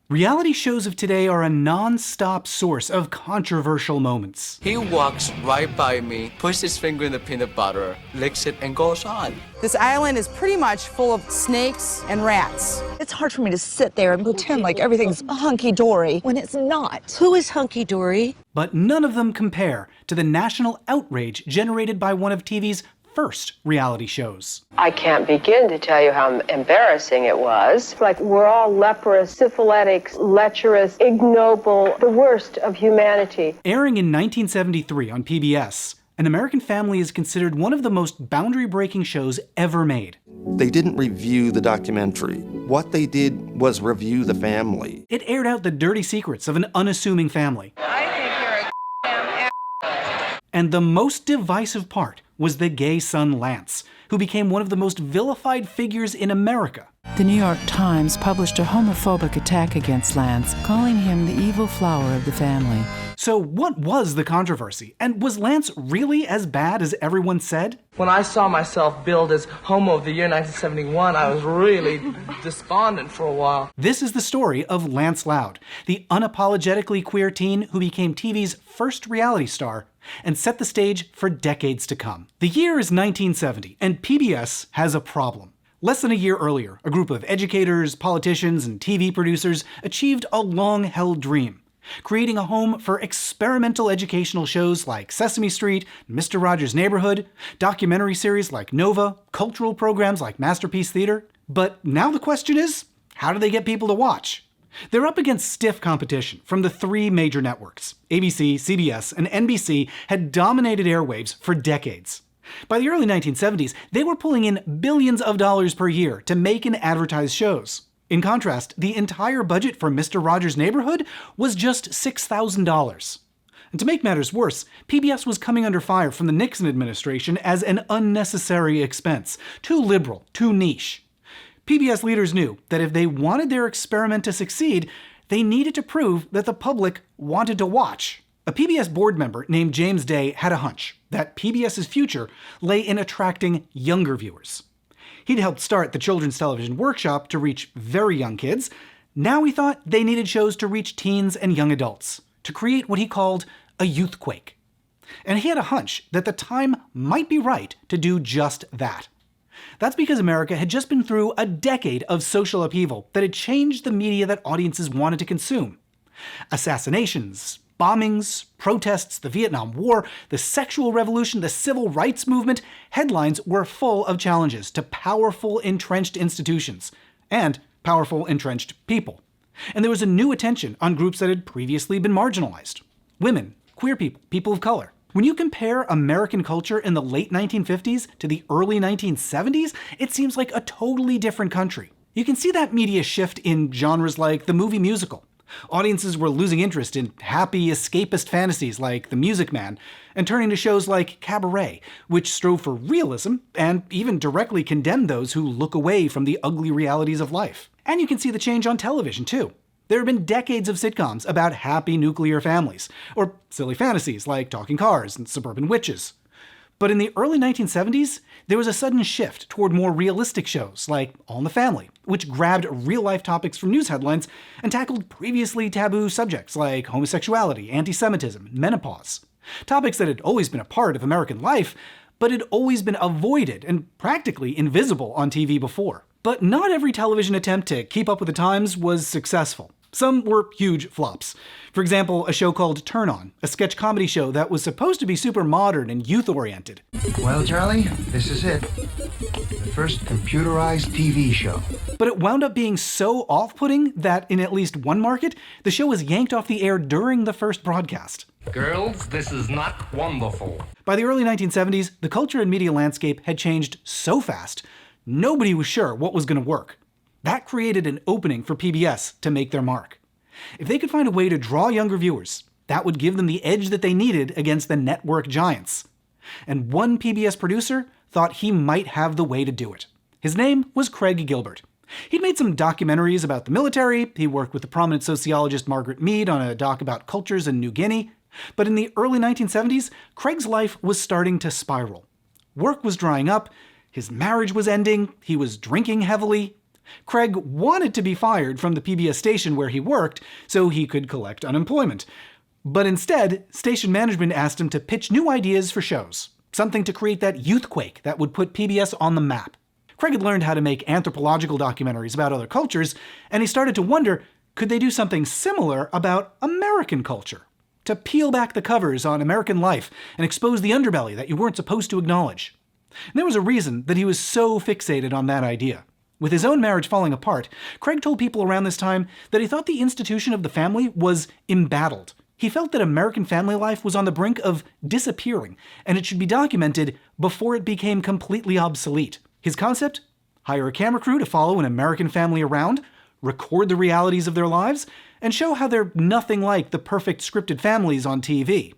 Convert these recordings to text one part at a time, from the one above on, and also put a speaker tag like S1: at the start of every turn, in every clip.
S1: Reality shows of today are a non-stop source of controversial moments.
S2: He walks right by me, puts his finger in the peanut butter, licks it, and goes on.
S3: This island is pretty much full of snakes and rats.
S4: It's hard for me to sit there and pretend like everything's hunky-dory when it's not.
S5: Who is hunky-dory?
S1: But none of them compare to the national outrage generated by one of TV's first reality shows.
S6: I can't begin to tell you how embarrassing it was. Like, we're all leprous, syphilitic, lecherous, ignoble, the worst of humanity.
S1: Airing in 1973 on PBS, An American Family is considered one of the most boundary-breaking shows ever made.
S7: They didn't review the documentary. What they did was review the family.
S1: It aired out the dirty secrets of an unassuming family.
S3: I think you're a damn
S1: And the most divisive part was the gay son Lance, who became one of the most vilified figures in America.
S8: The New York Times published a homophobic attack against Lance, calling him the evil flower of the family.
S1: So what was the controversy? And was Lance really as bad as everyone said?
S9: When I saw myself billed as Homo of the Year 1971, I was really despondent for a while.
S1: This is the story of Lance Loud, the unapologetically queer teen who became TV's first reality star and set the stage for decades to come. The year is 1970, and PBS has a problem. Less than a year earlier, a group of educators, politicians, and TV producers achieved a long-held dream, creating a home for experimental educational shows like Sesame Street, Mr. Rogers' Neighborhood, documentary series like Nova, cultural programs like Masterpiece Theater. But now the question is, how do they get people to watch? They're up against stiff competition from the three major networks. ABC, CBS, and NBC had dominated airwaves for decades. By the early 1970s, they were pulling in billions of dollars per year to make and advertise shows. In contrast, the entire budget for Mr. Rogers' Neighborhood was just $6,000. And to make matters worse, PBS was coming under fire from the Nixon administration as an unnecessary expense, too liberal, too niche. PBS leaders knew that if they wanted their experiment to succeed, they needed to prove that the public wanted to watch. A PBS board member named James Day had a hunch that PBS's future lay in attracting younger viewers. He'd helped start the Children's Television Workshop to reach very young kids. Now he thought they needed shows to reach teens and young adults, to create what he called a youthquake. And he had a hunch that the time might be right to do just that. That's because America had just been through a decade of social upheaval that had changed the media that audiences wanted to consume. Assassinations, bombings, protests, the Vietnam War, the sexual revolution, the civil rights movement, headlines were full of challenges to powerful, entrenched institutions and powerful, entrenched people. And there was a new attention on groups that had previously been marginalized. Women, queer people, people of color. When you compare American culture in the late 1950s to the early 1970s, it seems like a totally different country. You can see that media shift in genres like the movie musical. Audiences were losing interest in happy, escapist fantasies like The Music Man, and turning to shows like Cabaret, which strove for realism and even directly condemned those who look away from the ugly realities of life. And you can see the change on television, too. There have been decades of sitcoms about happy nuclear families, or silly fantasies like Talking Cars and Suburban Witches. But in the early 1970s, there was a sudden shift toward more realistic shows like All in the Family, which grabbed real-life topics from news headlines and tackled previously taboo subjects like homosexuality, anti-Semitism, and menopause. Topics that had always been a part of American life, but had always been avoided and practically invisible on TV before. But not every television attempt to keep up with the times was successful. Some were huge flops. For example, a show called Turn On, a sketch comedy show that was supposed to be super modern and youth-oriented.
S10: Well, Charlie, this is it. The first computerized TV show.
S1: But it wound up being so off-putting that in at least one market, the show was yanked off the air during the first broadcast.
S11: Girls, this is not wonderful.
S1: By the early 1970s, the culture and media landscape had changed so fast, nobody was sure what was going to work. That created an opening for PBS to make their mark. If they could find a way to draw younger viewers, that would give them the edge that they needed against the network giants. And one PBS producer thought he might have the way to do it. His name was Craig Gilbert. He'd made some documentaries about the military, he worked with the prominent sociologist Margaret Mead on a doc about cultures in New Guinea, but in the early 1970s, Craig's life was starting to spiral. Work was drying up, his marriage was ending, he was drinking heavily. Craig wanted to be fired from the PBS station where he worked so he could collect unemployment. But instead, station management asked him to pitch new ideas for shows, something to create that youthquake that would put PBS on the map. Craig had learned how to make anthropological documentaries about other cultures, and he started to wonder, could they do something similar about American culture? To peel back the covers on American life and expose the underbelly that you weren't supposed to acknowledge. And there was a reason that he was so fixated on that idea. With his own marriage falling apart, Craig told people around this time that he thought the institution of the family was embattled. He felt that American family life was on the brink of disappearing, and it should be documented before it became completely obsolete. His concept? Hire a camera crew to follow an American family around, record the realities of their lives, and show how they're nothing like the perfect scripted families on TV.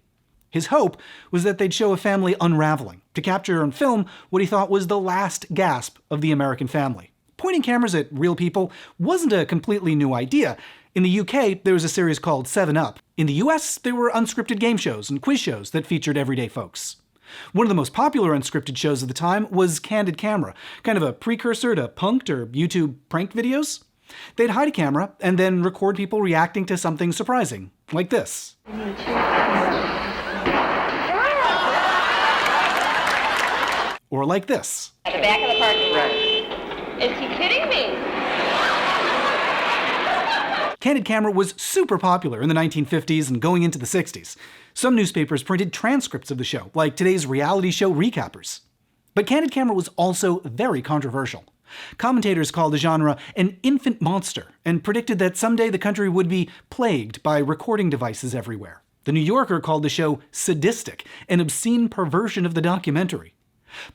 S1: His hope was that they'd show a family unraveling, to capture on film what he thought was the last gasp of the American family. Pointing cameras at real people wasn't a completely new idea. In the UK, there was a series called 7 Up. In the US, there were unscripted game shows and quiz shows that featured everyday folks. One of the most popular unscripted shows of the time was Candid Camera, kind of a precursor to Punk'd or YouTube prank videos. They'd hide a camera and then record people reacting to something surprising, like this. Or like this.
S5: At the back of the parking lot. Is he kidding me?
S1: Candid Camera was super popular in the 1950s and going into the 60s. Some newspapers printed transcripts of the show, like today's reality show recappers. But Candid Camera was also very controversial. Commentators called the genre an infant monster and predicted that someday the country would be plagued by recording devices everywhere. The New Yorker called the show sadistic, an obscene perversion of the documentary.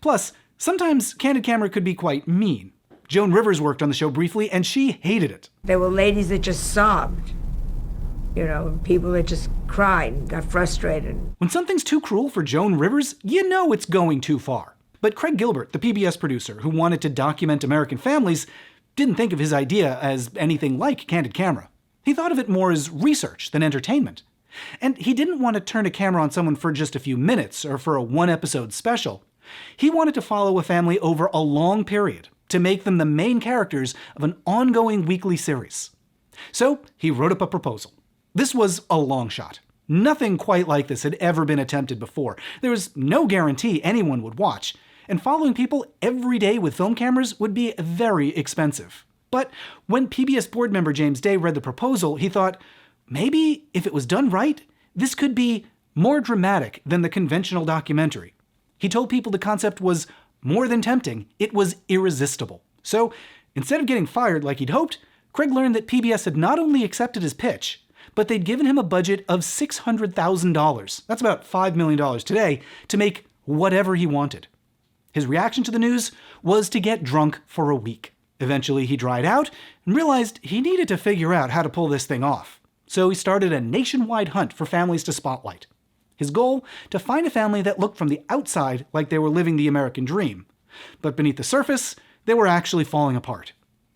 S1: Plus, sometimes Candid Camera could be quite mean. Joan Rivers worked on the show briefly, and she hated it.
S12: There were ladies that just sobbed. You know, people that just cried and got frustrated.
S1: When something's too cruel for Joan Rivers, you know it's going too far. But Craig Gilbert, the PBS producer who wanted to document American families, didn't think of his idea as anything like Candid Camera. He thought of it more as research than entertainment. And he didn't want to turn a camera on someone for just a few minutes or for a one-episode special. He wanted to follow a family over a long period, to make them the main characters of an ongoing weekly series. So he wrote up a proposal. This was a long shot. Nothing quite like this had ever been attempted before. There was no guarantee anyone would watch, and following people every day with film cameras would be very expensive. But when PBS board member James Day read the proposal, he thought, maybe if it was done right, this could be more dramatic than the conventional documentary. He told people the concept was more than tempting, it was irresistible. So, instead of getting fired like he'd hoped, Craig learned that PBS had not only accepted his pitch, but they'd given him a budget of $600,000, that's about $5 million today, to make whatever he wanted. His reaction to the news was to get drunk for a week. Eventually he dried out and realized he needed to figure out how to pull this thing off. So he started a nationwide hunt for families to spotlight. His goal? To find a family that looked from the outside like they were living the American dream. But beneath the surface, they were actually falling apart.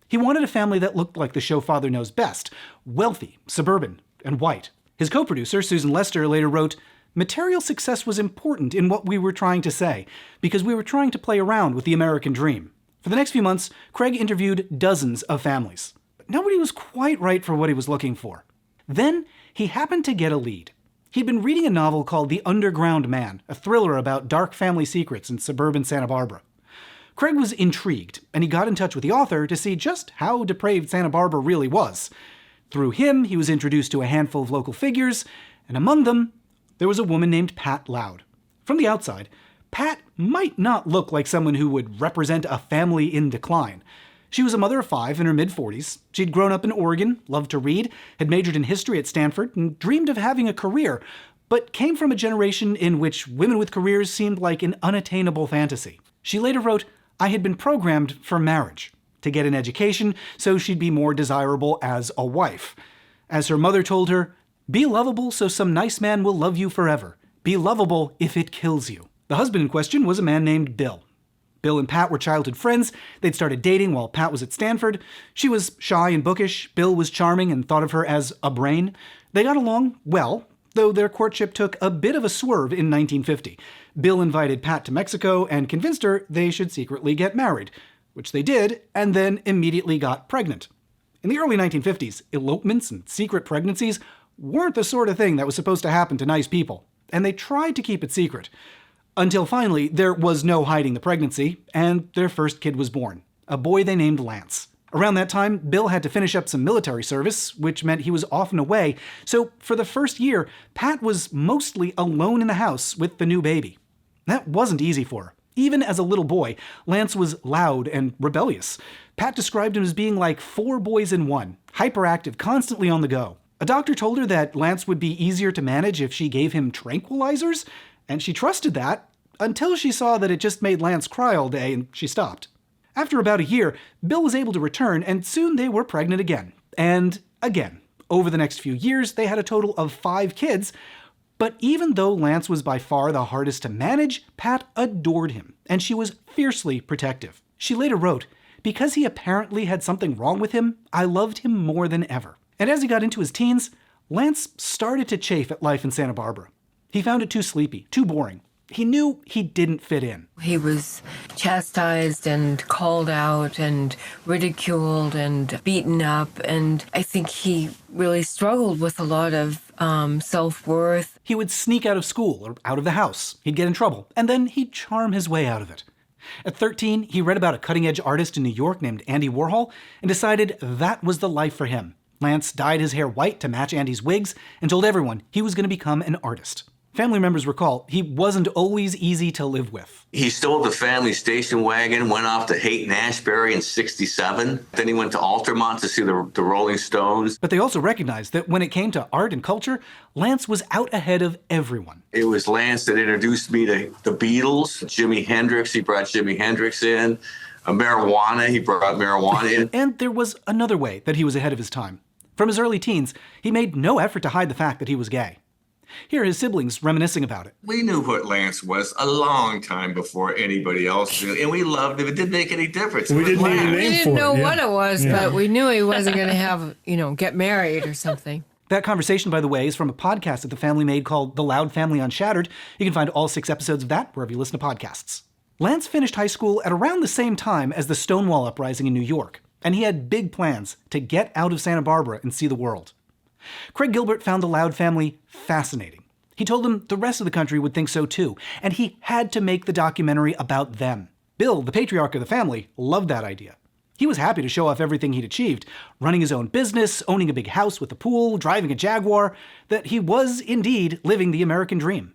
S1: He wanted a family that looked like the show Father Knows Best, wealthy, suburban, and white. His co-producer, Susan Lester, later wrote, "Material success was important in what we were trying to say, because we were trying to play around with the American dream." For the next few months, Craig interviewed dozens of families. But nobody was quite right for what he was looking for. Then, he happened to get a lead. He'd been reading a novel called The Underground Man, a thriller about dark family secrets in suburban Santa Barbara. Craig was intrigued, and he got in touch with the author to see just how depraved Santa Barbara really was. Through him, he was introduced to a handful of local figures, and among them, there was a woman named Pat Loud. From the outside, Pat might not look like someone who would represent a family in decline. She was a mother of 5 in her mid-40s. She'd grown up in Oregon, loved to read, had majored in history at Stanford, and dreamed of having a career, but came from a generation in which women with careers seemed like an unattainable fantasy. She later wrote, "I had been programmed for marriage, to get an education so she'd be more desirable as a wife. As her mother told her, be lovable so some nice man will love you forever. Be lovable if it kills you." The husband in question was a man named Bill. Bill and Pat were childhood friends. They'd started dating while Pat was at Stanford. She was shy and bookish. Bill was charming and thought of her as a brain. They got along well, though their courtship took a bit of a swerve in 1950. Bill invited Pat to Mexico and convinced her they should secretly get married, which they did, and then immediately got pregnant. In the early 1950s, elopements and secret pregnancies weren't the sort of thing that was supposed to happen to nice people, and they tried to keep it secret. Until finally, there was no hiding the pregnancy, and their first kid was born, a boy they named Lance. Around that time, Bill had to finish up some military service, which meant he was often away, so for the first year, Pat was mostly alone in the house with the new baby. That wasn't easy for her. Even as a little boy, Lance was loud and rebellious. Pat described him as being like 4 boys in one, hyperactive, constantly on the go. A doctor told her that Lance would be easier to manage if she gave him tranquilizers, and she trusted that until she saw that it just made Lance cry all day, and she stopped. After about a year, Bill was able to return, and soon they were pregnant again. And again. Over the next few years, they had a total of 5 kids. But even though Lance was by far the hardest to manage, Pat adored him, and she was fiercely protective. She later wrote, "Because he apparently had something wrong with him, I loved him more than ever." And as he got into his teens, Lance started to chafe at life in Santa Barbara. He found it too sleepy, too boring. He knew he didn't fit in.
S13: He was chastised and called out and ridiculed and beaten up, and I think he really struggled with a lot of self-worth.
S1: He would sneak out of school or out of the house. He'd get in trouble, and then he'd charm his way out of it. At 13, he read about a cutting-edge artist in New York named Andy Warhol and decided that was the life for him. Lance dyed his hair white to match Andy's wigs and told everyone he was going to become an artist. Family members recall he wasn't always easy to live with.
S14: He stole the family station wagon, went off to Haight-Ashbury in '67. Then he went to Altamont to see the Rolling Stones.
S1: But they also recognized that when it came to art and culture, Lance was out ahead of everyone.
S14: It was Lance that introduced me to the Beatles, Jimi Hendrix. He brought Jimi Hendrix in. Marijuana, he brought marijuana in.
S1: And there was another way that he was ahead of his time. From his early teens, he made no effort to hide the fact that he was gay. Here are his siblings reminiscing about it.
S15: We knew what Lance was a long time before anybody else did, and we loved him. It didn't make any difference.
S16: We didn't
S12: know what it was, but we knew he wasn't going to have, get married or something.
S1: That conversation, by the way, is from a podcast that the family made called The Loud Family Unshattered. You can find all 6 episodes of that wherever you listen to podcasts. Lance finished high school at around the same time as the Stonewall Uprising in New York, and he had big plans to get out of Santa Barbara and see the world. Craig Gilbert found the Loud family fascinating. He told them the rest of the country would think so too, and he had to make the documentary about them. Bill, the patriarch of the family, loved that idea. He was happy to show off everything he'd achieved, running his own business, owning a big house with a pool, driving a Jaguar, that he was indeed living the American dream.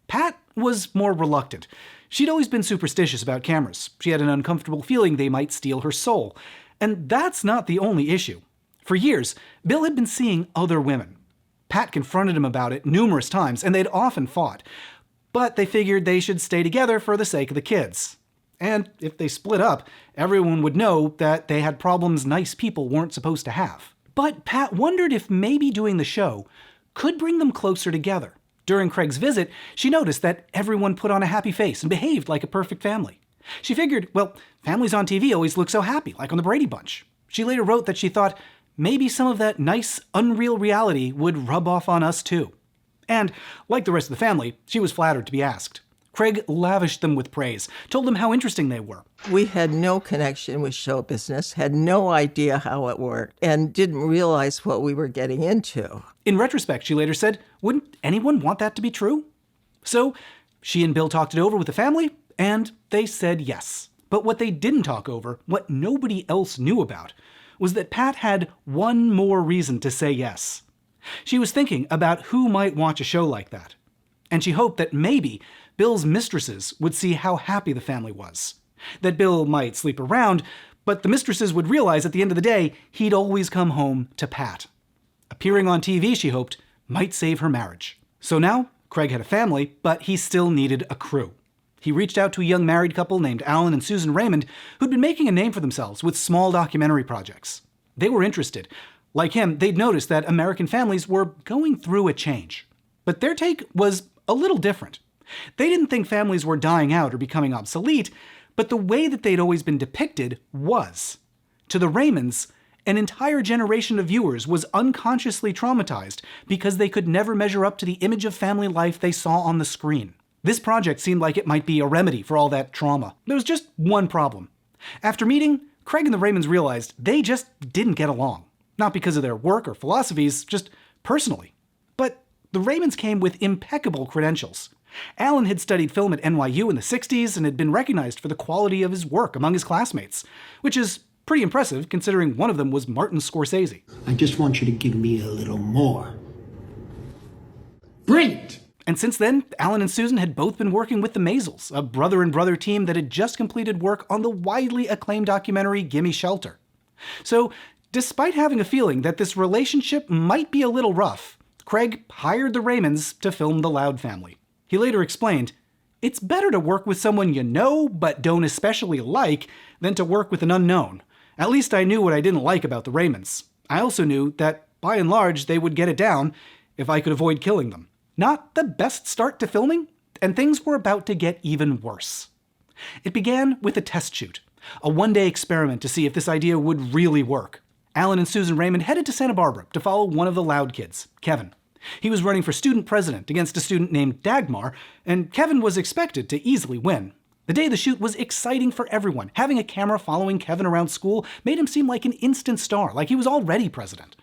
S1: Pat was more reluctant. She'd always been superstitious about cameras. She had an uncomfortable feeling they might steal her soul. And that's not the only issue. For years, Bill had been seeing other women. Pat confronted him about it numerous times, and they'd often fought. But they figured they should stay together for the sake of the kids. And if they split up, everyone would know that they had problems nice people weren't supposed to have. But Pat wondered if maybe doing the show could bring them closer together. During Craig's visit, she noticed that everyone put on a happy face and behaved like a perfect family. She figured, well, families on TV always look so happy, like on the Brady Bunch. She later wrote that she thought, maybe some of that nice, unreal reality would rub off on us too. And, like the rest of the family, she was flattered to be asked. Craig lavished them with praise, told them how interesting they were.
S17: We had no connection with show business, had no idea how it worked, and didn't realize what we were getting into.
S1: In retrospect, she later said, wouldn't anyone want that to be true? So, she and Bill talked it over with the family, and they said yes. But what they didn't talk over, what nobody else knew about, was that Pat had one more reason to say yes. She was thinking about who might watch a show like that. And she hoped that maybe Bill's mistresses would see how happy the family was. That Bill might sleep around, but the mistresses would realize at the end of the day, he'd always come home to Pat. Appearing on TV, she hoped, might save her marriage. So now, Craig had a family, but he still needed a crew. He reached out to a young married couple named Alan and Susan Raymond, who'd been making a name for themselves with small documentary projects. They were interested. Like him, they'd noticed that American families were going through a change. But their take was a little different. They didn't think families were dying out or becoming obsolete, but the way that they'd always been depicted was. To the Raymonds, an entire generation of viewers was unconsciously traumatized because they could never measure up to the image of family life they saw on the screen. This project seemed like it might be a remedy for all that trauma. There was just one problem. After meeting, Craig and the Raymonds realized they just didn't get along. Not because of their work or philosophies, just personally. But the Raymonds came with impeccable credentials. Alan had studied film at NYU in the 60s and had been recognized for the quality of his work among his classmates, which is pretty impressive considering one of them was Martin Scorsese.
S16: I just want you to give me a little more. Brilliant!
S1: And since then, Alan and Susan had both been working with the Maisels, a brother and brother team that had just completed work on the widely acclaimed documentary Gimme Shelter. So, despite having a feeling that this relationship might be a little rough, Craig hired the Raymonds to film The Loud Family. He later explained, "It's better to work with someone you know but don't especially like than to work with an unknown. At least I knew what I didn't like about the Raymonds. I also knew that, by and large, they would get it down if I could avoid killing them." Not the best start to filming, and things were about to get even worse. It began with a test shoot, a one-day experiment to see if this idea would really work. Alan and Susan Raymond headed to Santa Barbara to follow one of the Loud kids, Kevin. He was running for student president against a student named Dagmar, and Kevin was expected to easily win. The day of the shoot was exciting for everyone. Having a camera following Kevin around school made him seem like an instant star, like he was already president.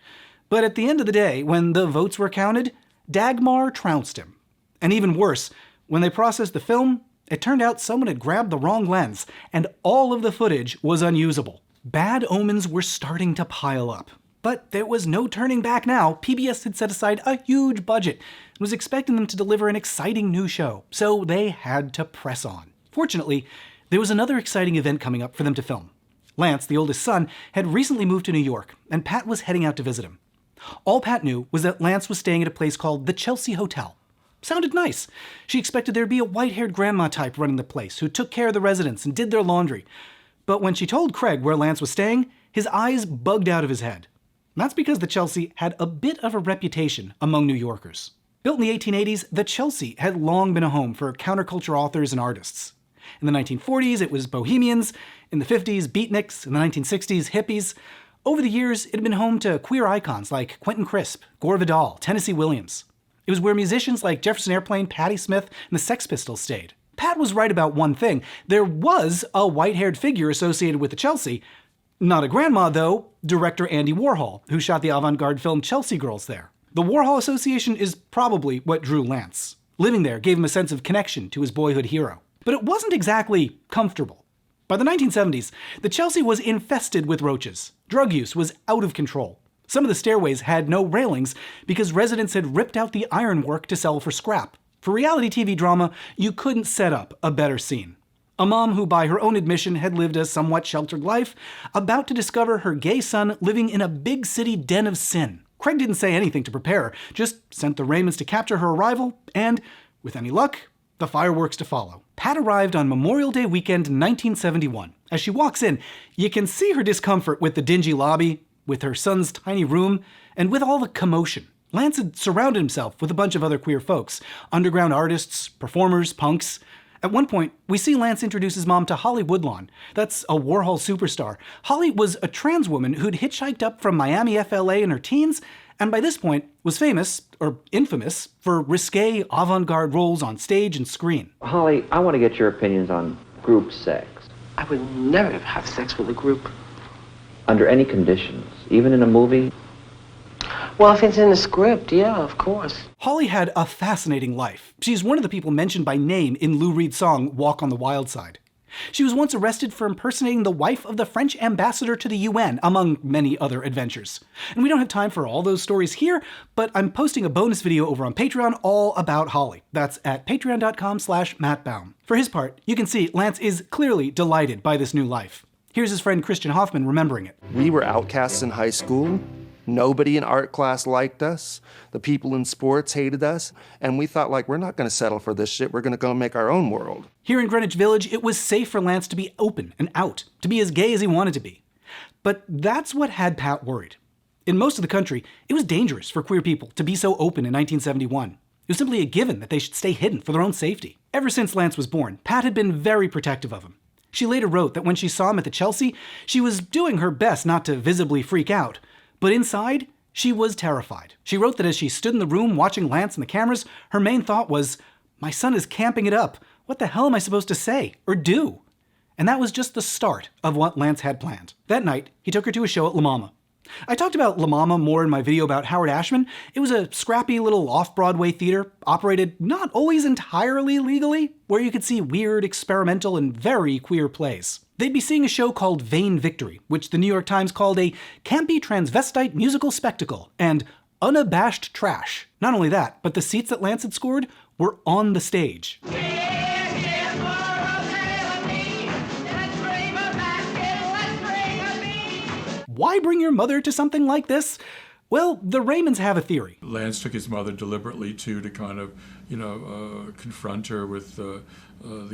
S1: But at the end of the day, when the votes were counted, Dagmar trounced him. And even worse, when they processed the film, it turned out someone had grabbed the wrong lens, and all of the footage was unusable. Bad omens were starting to pile up. But there was no turning back now. PBS had set aside a huge budget and was expecting them to deliver an exciting new show, so they had to press on. Fortunately, there was another exciting event coming up for them to film. Lance, the oldest son, had recently moved to New York, and Pat was heading out to visit him. All Pat knew was that Lance was staying at a place called the Chelsea Hotel. Sounded nice. She expected there'd be a white-haired grandma type running the place who took care of the residents and did their laundry. But when she told Craig where Lance was staying, his eyes bugged out of his head. That's because the Chelsea had a bit of a reputation among New Yorkers. Built in the 1880s, the Chelsea had long been a home for counterculture authors and artists. In the 1940s, it was bohemians. In the 50s, beatniks. In the 1960s, hippies. Over the years, it had been home to queer icons like Quentin Crisp, Gore Vidal, Tennessee Williams. It was where musicians like Jefferson Airplane, Patti Smith, and the Sex Pistols stayed. Pat was right about one thing. There was a white-haired figure associated with the Chelsea. Not a grandma, though, director Andy Warhol, who shot the avant-garde film Chelsea Girls there. The Warhol Association is probably what drew Lance. Living there gave him a sense of connection to his boyhood hero. But it wasn't exactly comfortable. By the 1970s, the Chelsea was infested with roaches. Drug use was out of control. Some of the stairways had no railings because residents had ripped out the ironwork to sell for scrap. For reality TV drama, you couldn't set up a better scene. A mom who, by her own admission, had lived a somewhat sheltered life, about to discover her gay son living in a big city den of sin. Craig didn't say anything to prepare, just sent the Raymonds to capture her arrival, and, with any luck, the fireworks to follow. Pat arrived on Memorial Day weekend 1971. As she walks in, you can see her discomfort with the dingy lobby, with her son's tiny room, and with all the commotion. Lance had surrounded himself with a bunch of other queer folks, underground artists, performers, punks. At one point, we see Lance introduce his mom to Holly Woodlawn. That's a Warhol superstar. Holly was a trans woman who'd hitchhiked up from Miami, FLA in her teens, and by this point was famous, or infamous, for risque, avant-garde roles on stage and screen.
S18: Holly, I want to get your opinions on group sex.
S19: I would never have sex with a group.
S18: Under any conditions, even in a movie?
S19: Well, if it's in the script, yeah, of course.
S1: Holly had a fascinating life. She's one of the people mentioned by name in Lou Reed's song Walk on the Wild Side. She was once arrested for impersonating the wife of the French ambassador to the UN, among many other adventures. And we don't have time for all those stories here, but I'm posting a bonus video over on Patreon all about Holly. That's at patreon.com/mattbaum. For his part, you can see Lance is clearly delighted by this new life. Here's his friend Christian Hoffman remembering it.
S7: We were outcasts in high school. Nobody in art class liked us. The people in sports hated us. And we thought, like, we're not going to settle for this shit. We're going to go make our own world.
S1: Here in Greenwich Village, it was safe for Lance to be open and out, to be as gay as he wanted to be. But that's what had Pat worried. In most of the country, it was dangerous for queer people to be so open in 1971. It was simply a given that they should stay hidden for their own safety. Ever since Lance was born, Pat had been very protective of him. She later wrote that when she saw him at the Chelsea, she was doing her best not to visibly freak out. But inside, she was terrified. She wrote that as she stood in the room watching Lance and the cameras, her main thought was, my son is camping it up. What the hell am I supposed to say or do? And that was just the start of what Lance had planned. That night, he took her to a show at La Mama. I talked about La Mama more in my video about Howard Ashman. It was a scrappy little off-Broadway theater, operated not always entirely legally, where you could see weird, experimental, and very queer plays. They'd be seeing a show called Vain Victory, which the New York Times called a campy transvestite musical spectacle, and unabashed trash. Not only that, but the seats that Lance had scored were on the stage. Why bring your mother to something like this? Well, the Raymonds have a theory.
S20: Lance took his mother deliberately, too, to kind of, confront her with the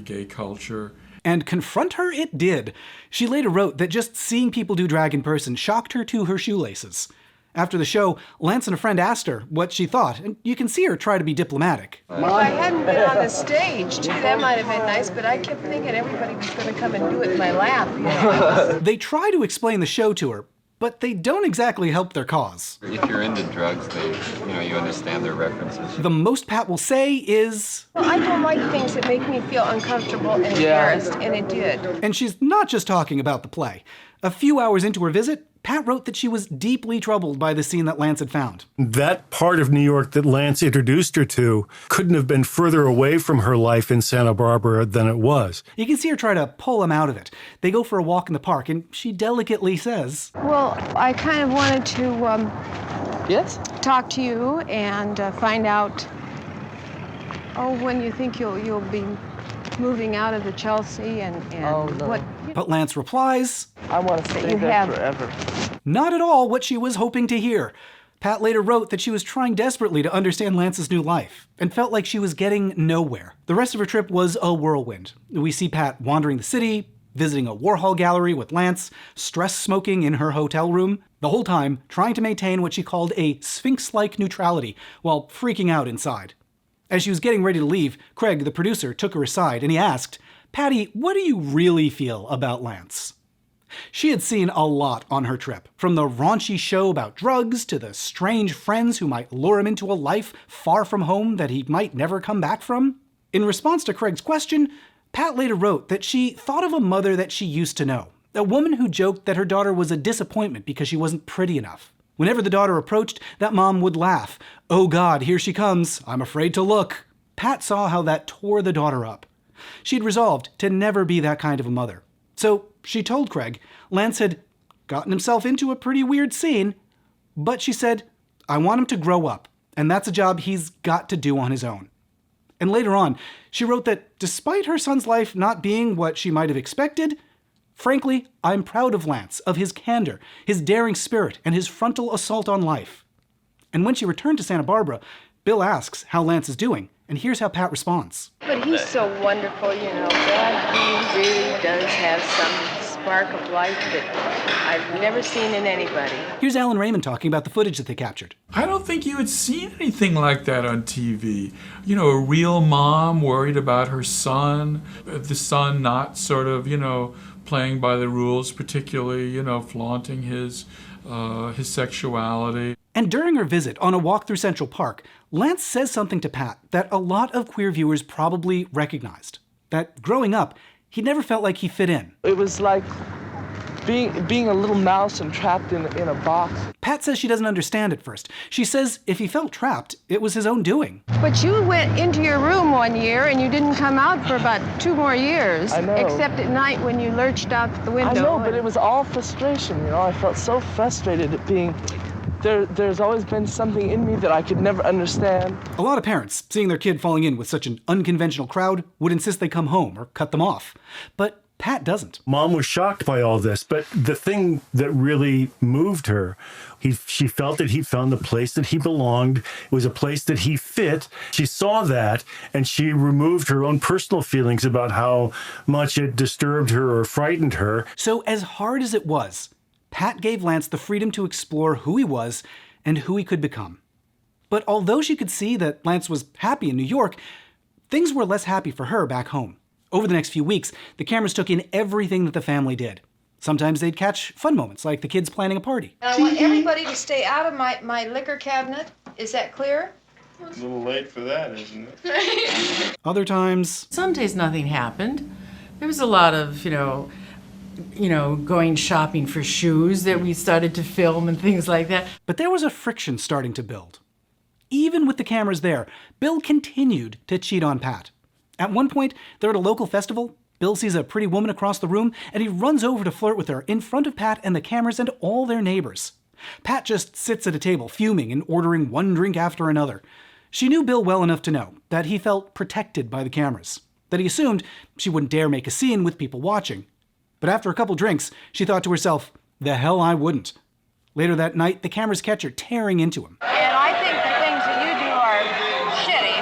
S20: gay culture.
S1: And confront her it did. She later wrote that just seeing people do drag in person shocked her to her shoelaces. After the show, Lance and a friend asked her what she thought, and you can see her try to be diplomatic.
S6: If I hadn't been on the stage, too, that might have been nice, but I kept thinking everybody was going to come and do it in my lap.
S1: They try to explain the show to her, but they don't exactly help their cause.
S21: If you're into drugs, you understand their references.
S1: The most Pat will say is,
S6: Well, I don't like things that make me feel uncomfortable and embarrassed, and it did.
S1: And she's not just talking about the play. A few hours into her visit, Pat wrote that she was deeply troubled by the scene that Lance had found.
S22: That part of New York that Lance introduced her to couldn't have been further away from her life in Santa Barbara than it was.
S1: You can see her try to pull him out of it. They go for a walk in the park, and she delicately says,
S6: Well, I kind of wanted to talk to you and find out, when you think you'll be moving out of the Chelsea and what...
S1: But Lance replies,
S9: I want to stay there forever.
S1: Not at all what she was hoping to hear. Pat later wrote that she was trying desperately to understand Lance's new life and felt like she was getting nowhere. The rest of her trip was a whirlwind. We see Pat wandering the city, visiting a Warhol gallery with Lance, stress smoking in her hotel room, the whole time trying to maintain what she called a sphinx-like neutrality while freaking out inside. As she was getting ready to leave, Craig, the producer, took her aside and he asked, Patty, what do you really feel about Lance? She had seen a lot on her trip, from the raunchy show about drugs to the strange friends who might lure him into a life far from home that he might never come back from. In response to Craig's question, Pat later wrote that she thought of a mother that she used to know, a woman who joked that her daughter was a disappointment because she wasn't pretty enough. Whenever the daughter approached, that mom would laugh. Oh God, here she comes. I'm afraid to look. Pat saw how that tore the daughter up. She'd resolved to never be that kind of a mother. So she told Craig Lance had gotten himself into a pretty weird scene, but she said, I want him to grow up, and that's a job he's got to do on his own. And later on, she wrote that despite her son's life not being what she might have expected, frankly, I'm proud of Lance, of his candor, his daring spirit, and his frontal assault on life. And when she returned to Santa Barbara, Bill asks how Lance is doing, and here's how Pat responds.
S6: But he's so wonderful, God, he really does have some spark of life that I've never seen in anybody.
S1: Here's Alan Raymond talking about the footage that they captured.
S20: I don't think you had seen anything like that on TV. A real mom worried about her son, the son not sort of, playing by the rules, particularly, flaunting his sexuality.
S1: And during her visit on a walk through Central Park, Lance says something to Pat that a lot of queer viewers probably recognized. That growing up, he never felt like he fit in.
S9: It was like being a little mouse and trapped in a box.
S1: Pat says she doesn't understand at first. She says if he felt trapped, it was his own doing.
S6: But you went into your room one year and you didn't come out for about 2 more years.
S9: I know.
S6: Except at night when you lurched out the window.
S9: I know, but it was all frustration, I felt so frustrated at being... There's always been something in me that I could never understand.
S1: A lot of parents, seeing their kid falling in with such an unconventional crowd, would insist they come home or cut them off. But Pat doesn't.
S22: Mom was shocked by all this, but the thing that really moved her, she felt that he found the place that he belonged. It was a place that he fit. She saw that, and she removed her own personal feelings about how much it disturbed her or frightened her.
S1: So as hard as it was, Pat gave Lance the freedom to explore who he was and who he could become. But although she could see that Lance was happy in New York, things were less happy for her back home. Over the next few weeks, the cameras took in everything that the family did. Sometimes they'd catch fun moments, like the kids planning a party.
S5: And I want everybody to stay out of my liquor cabinet. Is that clear?
S23: It's a little late for that, isn't it?
S1: Other times...
S8: Some days nothing happened.
S2: There was a lot of, going shopping for shoes that we started to film and things like that.
S1: But there was a friction starting to build. Even with the cameras there, Bill continued to cheat on Pat. At one point, they're at a local festival. Bill sees a pretty woman across the room, and he runs over to flirt with her in front of Pat and the cameras and all their neighbors. Pat just sits at a table, fuming and ordering one drink after another. She knew Bill well enough to know that he felt protected by the cameras, that he assumed she wouldn't dare make a scene with people watching. But after a couple drinks, she thought to herself, the hell I wouldn't. Later that night, the cameras catch her tearing into him.
S4: And I think the things that you do are shitty,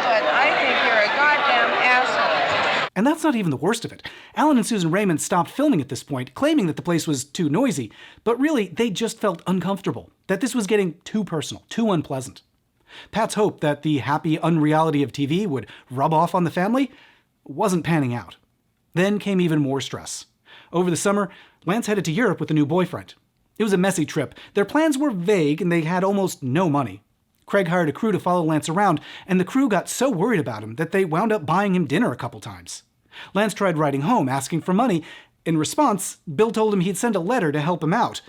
S4: but I think you're a goddamn asshole.
S1: And that's not even the worst of it. Alan and Susan Raymond stopped filming at this point, claiming that the place was too noisy, but really, they just felt uncomfortable, that this was getting too personal, too unpleasant. Pat's hope that the happy unreality of TV would rub off on the family wasn't panning out. Then came even more stress. Over the summer, Lance headed to Europe with a new boyfriend. It was a messy trip. Their plans were vague and they had almost no money. Craig hired a crew to follow Lance around, and the crew got so worried about him that they wound up buying him dinner a couple times. Lance tried writing home, asking for money. In response, Bill told him he'd send a letter to help him out.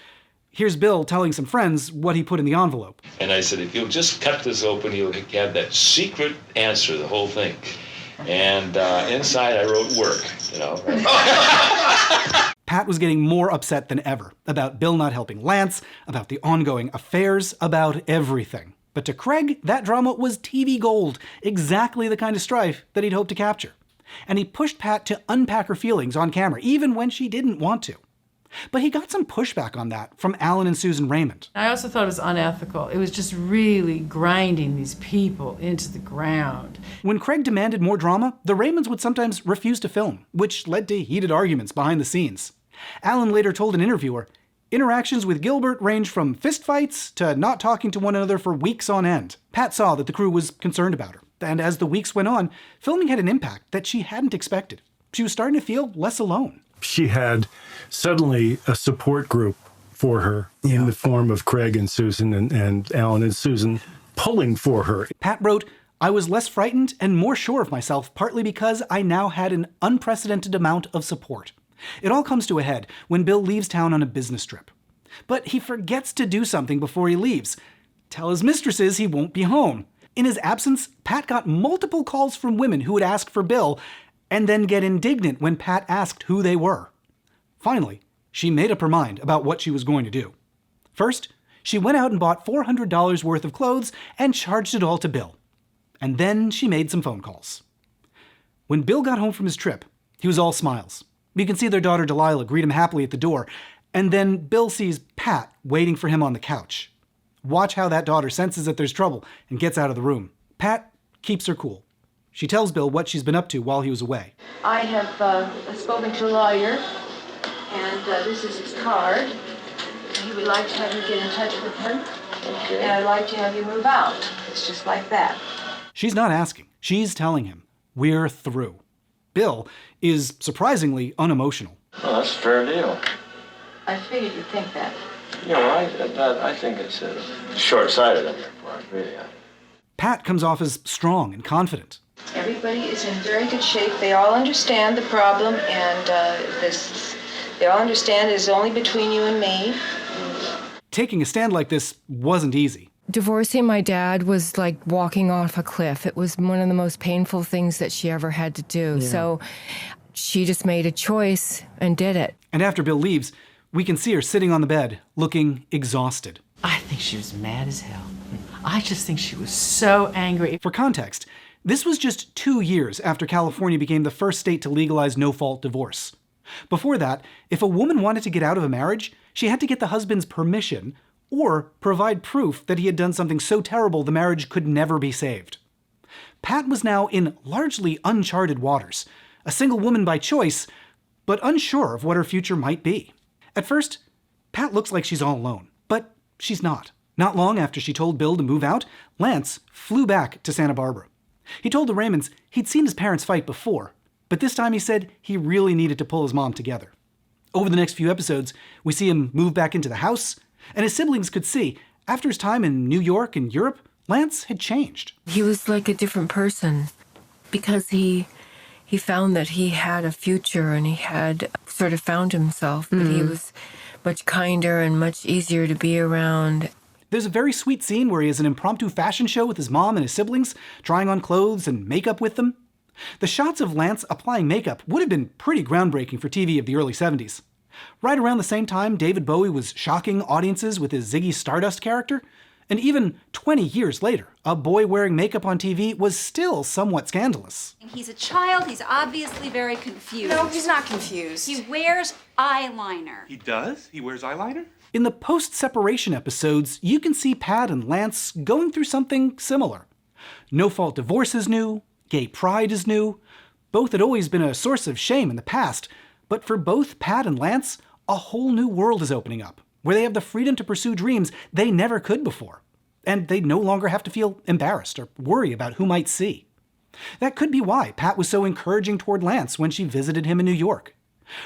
S1: Here's Bill telling some friends what he put in the envelope.
S23: And I said, if you'll just cut this open, you'll have that secret answer, the whole thing. And inside I wrote work,
S1: Pat was getting more upset than ever about Bill not helping Lance, about the ongoing affairs, about everything. But to Craig, that drama was TV gold, exactly the kind of strife that he'd hoped to capture. And he pushed Pat to unpack her feelings on camera, even when she didn't want to. But he got some pushback on that from Alan and Susan Raymond.
S2: I also thought it was unethical. It was just really grinding these people into the ground.
S1: When Craig demanded more drama, the Raymonds would sometimes refuse to film, which led to heated arguments behind the scenes. Alan later told an interviewer, interactions with Gilbert range from fistfights to not talking to one another for weeks on end. Pat saw that the crew was concerned about her, and as the weeks went on, filming had an impact that she hadn't expected. She was starting to feel less alone.
S22: She had suddenly a support group for her in the form of Craig and Susan and Alan and Susan pulling for her.
S1: Pat wrote, I was less frightened and more sure of myself, partly because I now had an unprecedented amount of support. It all comes to a head when Bill leaves town on a business trip. But he forgets to do something before he leaves. Tell his mistresses he won't be home. In his absence, Pat got multiple calls from women who would ask for Bill, and then get indignant when Pat asked who they were. Finally, she made up her mind about what she was going to do. First, she went out and bought $400 worth of clothes and charged it all to Bill. And then she made some phone calls. When Bill got home from his trip, he was all smiles. You can see their daughter Delilah greet him happily at the door, and then Bill sees Pat waiting for him on the couch. Watch how that daughter senses that there's trouble and gets out of the room. Pat keeps her cool. She tells Bill what she's been up to while he was away.
S5: I have spoken to a lawyer, and this is his card. He would like to have you get in touch with him, and I'd like to have you move out. It's just like that.
S1: She's not asking. She's telling him, we're through. Bill is surprisingly unemotional.
S21: Well, that's a fair deal.
S5: I figured you'd think that.
S21: I think it's short-sighted on your part, really.
S1: Pat comes off as strong and confident.
S5: Everybody is in very good shape. They all understand the problem, and they all understand it is only between you and me.
S1: Taking a stand like this wasn't easy.
S13: Divorcing my dad was like walking off a cliff. It was one of the most painful things that she ever had to do. Yeah. So she just made a choice and did it.
S1: And after Bill leaves, we can see her sitting on the bed, looking exhausted.
S2: I think she was mad as hell. I just think she was so angry.
S1: For context, this was just 2 years after California became the first state to legalize no-fault divorce. Before that, if a woman wanted to get out of a marriage, she had to get the husband's permission or provide proof that he had done something so terrible the marriage could never be saved. Pat was now in largely uncharted waters, a single woman by choice, but unsure of what her future might be. At first, Pat looks like she's all alone, but she's not. Not long after she told Bill to move out, Lance flew back to Santa Barbara. He told the Raymonds he'd seen his parents fight before, but this time he said he really needed to pull his mom together. Over the next few episodes, we see him move back into the house, and his siblings could see, after his time in New York and Europe, Lance had changed.
S13: He was like a different person because he he found that he had a future and he had sort of found himself, that he was much kinder and much easier to be around.
S1: There's a very sweet scene where he has an impromptu fashion show with his mom and his siblings, trying on clothes and makeup with them. The shots of Lance applying makeup would have been pretty groundbreaking for TV of the early 70s. Right around the same time, David Bowie was shocking audiences with his Ziggy Stardust character. And even 20 years later, a boy wearing makeup on TV was still somewhat scandalous.
S3: He's a child. He's obviously very confused.
S10: No, he's not confused.
S3: He wears eyeliner.
S11: He does? He wears eyeliner?
S1: In the post-separation episodes, you can see Pat and Lance going through something similar. No-fault divorce is new. Gay pride is new. Both had always been a source of shame in the past. But for both Pat and Lance, a whole new world is opening up, where they have the freedom to pursue dreams they never could before. And they no longer have to feel embarrassed or worry about who might see. That could be why Pat was so encouraging toward Lance when she visited him in New York.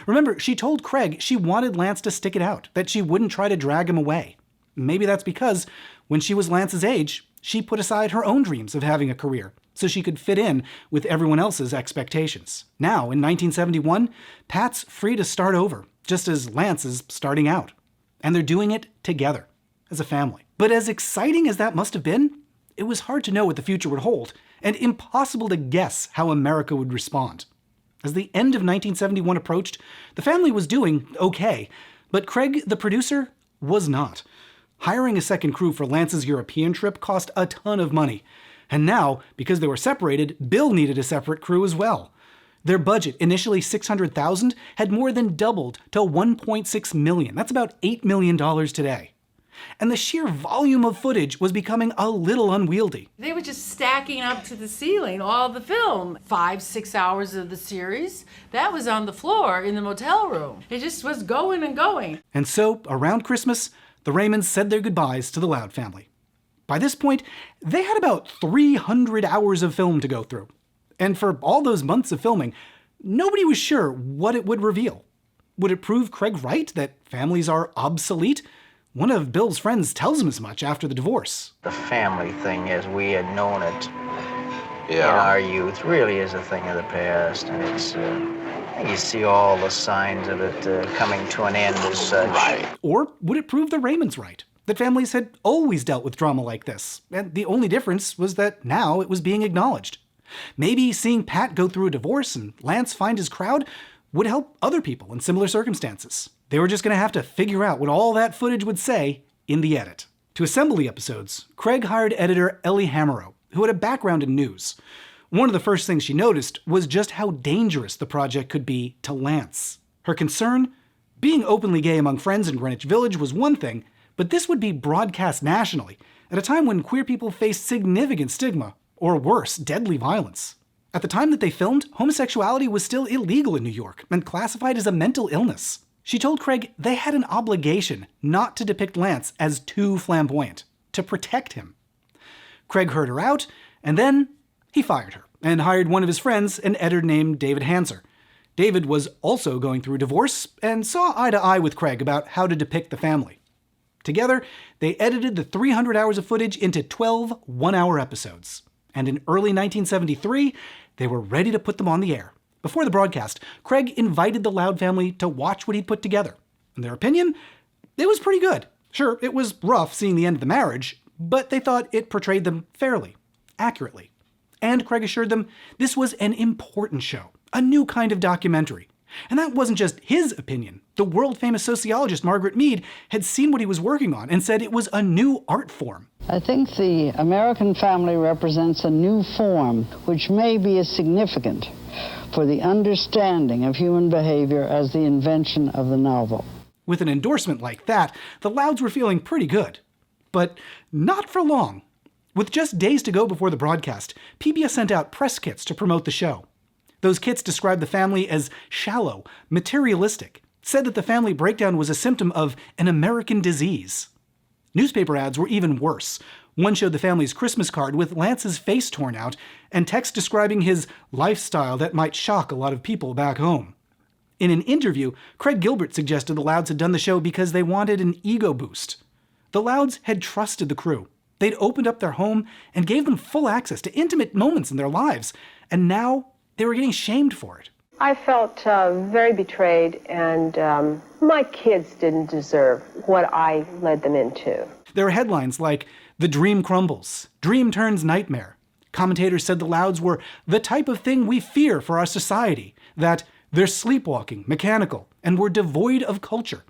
S1: Remember, she told Craig she wanted Lance to stick it out, that she wouldn't try to drag him away. Maybe that's because, when she was Lance's age, she put aside her own dreams of having a career, so she could fit in with everyone else's expectations. Now, in 1971, Pat's free to start over, just as Lance is starting out. And they're doing it together, as a family. But as exciting as that must have been, it was hard to know what the future would hold, and impossible to guess how America would respond. As the end of 1971 approached, the family was doing okay, but Craig, the producer, was not. Hiring a second crew for Lance's European trip cost a ton of money. And now, because they were separated, Bill needed a separate crew as well. Their budget, initially $600,000, had more than doubled to $1.6 million. That's about $8 million today. And the sheer volume of footage was becoming a little unwieldy.
S2: They were just stacking up to the ceiling, all the film. 5-6 hours of the series, that was on the floor in the motel room. It just was going and going.
S1: And so, around Christmas, the Raymonds said their goodbyes to the Loud family. By this point, they had about 300 hours of film to go through. And for all those months of filming, nobody was sure what it would reveal. Would it prove Craig right that families are obsolete? One of Bill's friends tells him as much after the divorce.
S24: The family thing as we had known it in our youth really is a thing of the past. And it's, you see all the signs of it coming to an end as such. Right.
S1: Or would it prove the Raymonds right? That families had always dealt with drama like this, and the only difference was that now it was being acknowledged. Maybe seeing Pat go through a divorce and Lance find his crowd would help other people in similar circumstances. They were just going to have to figure out what all that footage would say in the edit. To assemble the episodes, Craig hired editor Ellie Hamerow, who had a background in news. One of the first things she noticed was just how dangerous the project could be to Lance. Her concern? Being openly gay among friends in Greenwich Village was one thing, but this would be broadcast nationally, at a time when queer people faced significant stigma, or worse, deadly violence. At the time that they filmed, homosexuality was still illegal in New York and classified as a mental illness. She told Craig they had an obligation not to depict Lance as too flamboyant, to protect him. Craig heard her out, and then he fired her and hired one of his friends, an editor named David Hanser. David was also going through a divorce and saw eye to eye with Craig about how to depict the family. Together, they edited the 300 hours of footage into 12 one-hour episodes. And in early 1973, they were ready to put them on the air. Before the broadcast, Craig invited the Loud family to watch what he'd put together. In their opinion, it was pretty good. Sure, it was rough seeing the end of the marriage, but they thought it portrayed them fairly, accurately. And Craig assured them this was an important show, a new kind of documentary. And that wasn't just his opinion. The world-famous sociologist Margaret Mead had seen what he was working on and said it was a new art form.
S25: I think the American family represents a new form which may be as significant for the understanding of human behavior as the invention of the novel.
S1: With an endorsement like that, the Louds were feeling pretty good. But not for long. With just days to go before the broadcast, PBS sent out press kits to promote the show. Those kits described the family as shallow, materialistic, said that the family breakdown was a symptom of an American disease. Newspaper ads were even worse. One showed the family's Christmas card with Lance's face torn out and text describing his lifestyle that might shock a lot of people back home. In an interview, Craig Gilbert suggested the Louds had done the show because they wanted an ego boost. The Louds had trusted the crew. They'd opened up their home and gave them full access to intimate moments in their lives, and now they were getting shamed for it.
S10: I felt very betrayed, and my kids didn't deserve what I led them into.
S1: There are headlines like, "The dream crumbles, dream turns nightmare." Commentators said the Louds were the type of thing we fear for our society, that they're sleepwalking, mechanical, and were devoid of culture.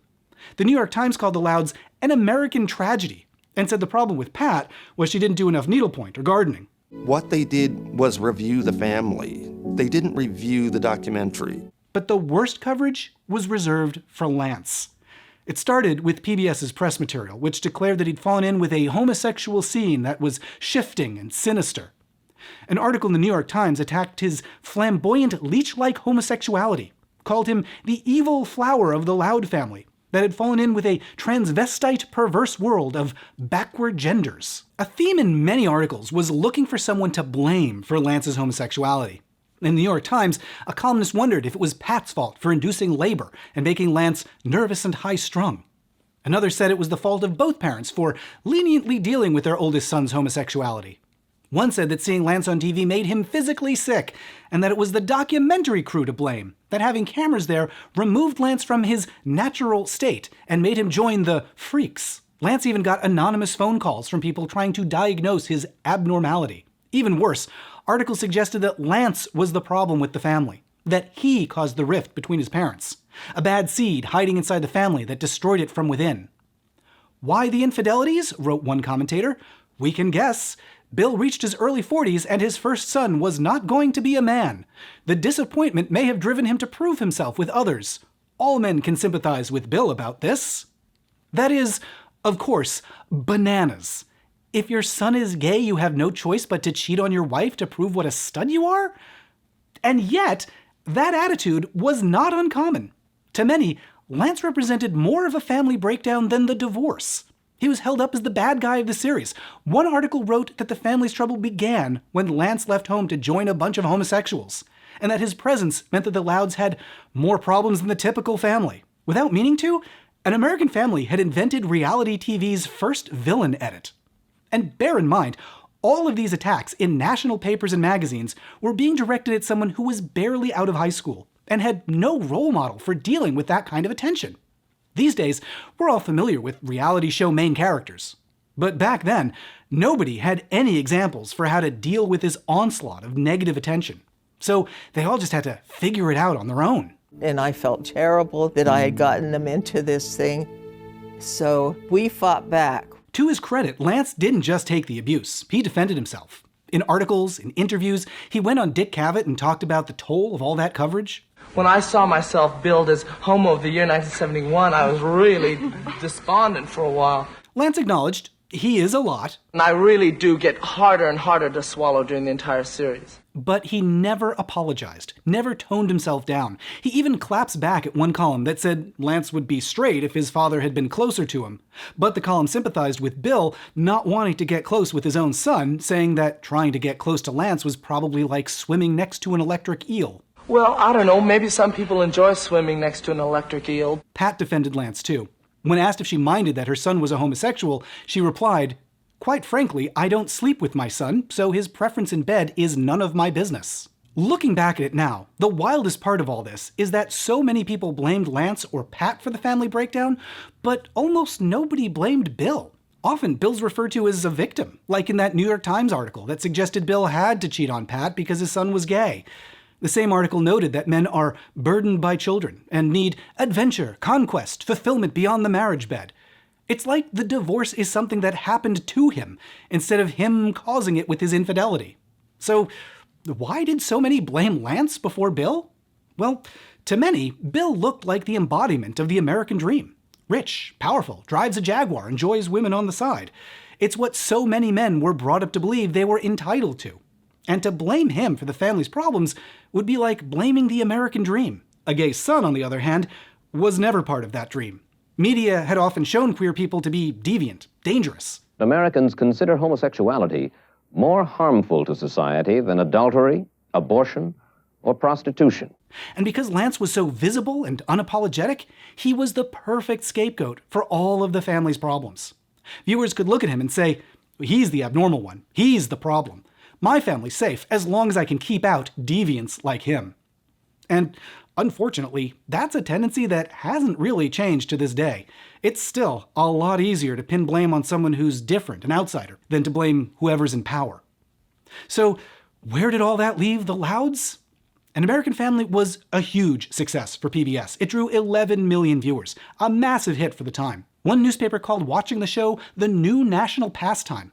S1: The New York Times called the Louds an American tragedy, and said the problem with Pat was she didn't do enough needlepoint or gardening.
S7: What they did was review the family. They didn't review the documentary.
S1: But the worst coverage was reserved for Lance. It started with PBS's press material, which declared that he'd fallen in with a homosexual scene that was shifting and sinister. An article in the New York Times attacked his flamboyant leech-like homosexuality, called him the evil flower of the Loud family, that had fallen in with a transvestite perverse world of backward genders. A theme in many articles was looking for someone to blame for Lance's homosexuality. In the New York Times, a columnist wondered if it was Pat's fault for inducing labor and making Lance nervous and high-strung. Another said it was the fault of both parents for leniently dealing with their oldest son's homosexuality. One said that seeing Lance on TV made him physically sick, and that it was the documentary crew to blame, that having cameras there removed Lance from his natural state and made him join the freaks. Lance even got anonymous phone calls from people trying to diagnose his abnormality. Even worse, articles suggested that Lance was the problem with the family, that he caused the rift between his parents, a bad seed hiding inside the family that destroyed it from within. Why the infidelities, wrote one commentator? We can guess. Bill reached his early 40s and his first son was not going to be a man. The disappointment may have driven him to prove himself with others. All men can sympathize with Bill about this. That is, of course, bananas. If your son is gay, you have no choice but to cheat on your wife to prove what a stud you are? And yet, that attitude was not uncommon. To many, Lance represented more of a family breakdown than the divorce. He was held up as the bad guy of the series. One article wrote that the family's trouble began when Lance left home to join a bunch of homosexuals, and that his presence meant that the Louds had more problems than the typical family. Without meaning to, an American Family had invented reality TV's first villain edit. And bear in mind, all of these attacks in national papers and magazines were being directed at someone who was barely out of high school and had no role model for dealing with that kind of attention. These days, we're all familiar with reality show main characters. But back then, nobody had any examples for how to deal with this onslaught of negative attention. So they all just had to figure it out on their own.
S17: And I felt terrible that I had gotten them into this thing. So we fought back.
S1: To his credit, Lance didn't just take the abuse. He defended himself. In articles, in interviews, he went on Dick Cavett and talked about the toll of all that coverage.
S9: When I saw myself billed as Homo of the Year 1971, I was really despondent for a while.
S1: Lance acknowledged he is a lot.
S9: And I really do get harder and harder to swallow during the entire series.
S1: But he never apologized, never toned himself down. He even claps back at one column that said Lance would be straight if his father had been closer to him. But the column sympathized with Bill not wanting to get close with his own son, saying that trying to get close to Lance was probably like swimming next to an electric eel.
S9: Well, I don't know. Maybe some people enjoy swimming next to an electric eel.
S1: Pat defended Lance, too. When asked if she minded that her son was a homosexual, she replied, "Quite frankly, I don't sleep with my son, so his preference in bed is none of my business." Looking back at it now, the wildest part of all this is that so many people blamed Lance or Pat for the family breakdown, but almost nobody blamed Bill. Often, Bill's referred to as a victim, like in that New York Times article that suggested Bill had to cheat on Pat because his son was gay. The same article noted that men are burdened by children and need adventure, conquest, fulfillment beyond the marriage bed. It's like the divorce is something that happened to him instead of him causing it with his infidelity. So, why did so many blame Lance before Bill? Well, to many, Bill looked like the embodiment of the American dream. Rich, powerful, drives a Jaguar, enjoys women on the side. It's what so many men were brought up to believe they were entitled to. And to blame him for the family's problems would be like blaming the American dream. A gay son, on the other hand, was never part of that dream. Media had often shown queer people to be deviant, dangerous.
S18: Americans consider homosexuality more harmful to society than adultery, abortion, or prostitution.
S1: And because Lance was so visible and unapologetic, he was the perfect scapegoat for all of the family's problems. Viewers could look at him and say, he's the abnormal one, he's the problem. My family's safe as long as I can keep out deviants like him. And unfortunately, that's a tendency that hasn't really changed to this day. It's still a lot easier to pin blame on someone who's different, an outsider, than to blame whoever's in power. So, where did all that leave the Louds? An American Family was a huge success for PBS. It drew 11 million viewers, a massive hit for the time. One newspaper called watching the show the new national pastime.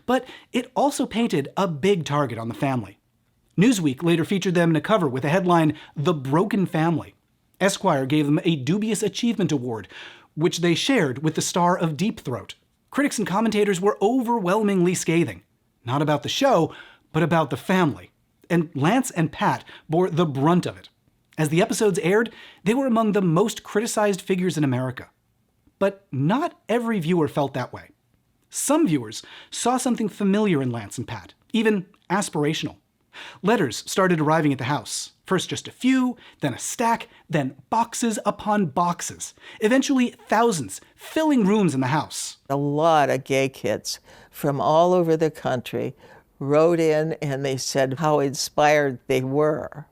S1: But it also painted a big target on the family. Newsweek later featured them in a cover with the headline, "The Broken Family." Esquire gave them a dubious achievement award, which they shared with the star of Deep Throat. Critics and commentators were overwhelmingly scathing. Not about the show, but about the family. And Lance and Pat bore the brunt of it. As the episodes aired, they were among the most criticized figures in America. But not every viewer felt that way. Some viewers saw something familiar in Lance and Pat, even aspirational. Letters started arriving at the house. First just a few, then a stack, then boxes upon boxes. Eventually thousands, filling rooms in the house.
S17: A lot of gay kids from all over the country wrote in and they said how inspired they were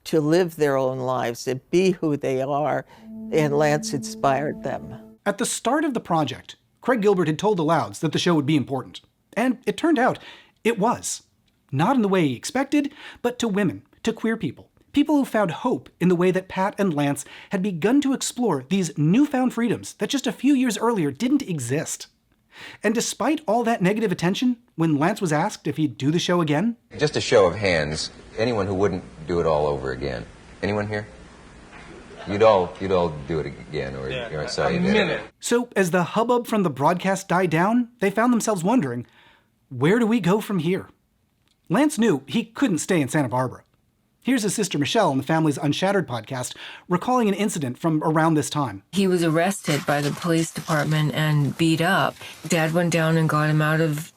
S17: to live their own lives, to be who they are, and Lance inspired them.
S1: At the start of the project, Craig Gilbert had told the Louds that the show would be important. And it turned out it was. Not in the way he expected, but to women, to queer people. People who found hope in the way that Pat and Lance had begun to explore these newfound freedoms that just a few years earlier didn't exist. And despite all that negative attention, when Lance was asked if he'd do the show again...
S11: Just a show of hands, anyone who wouldn't do it all over again. Anyone here? You'd all do it again, or sorry, you did.
S1: So as the hubbub from the broadcast died down, they found themselves wondering, where do we go from here? Lance knew he couldn't stay in Santa Barbara. Here's his sister Michelle on the family's Unshattered podcast, recalling an incident from around this time.
S13: He was arrested by the police department and beat up. Dad went down and got him out of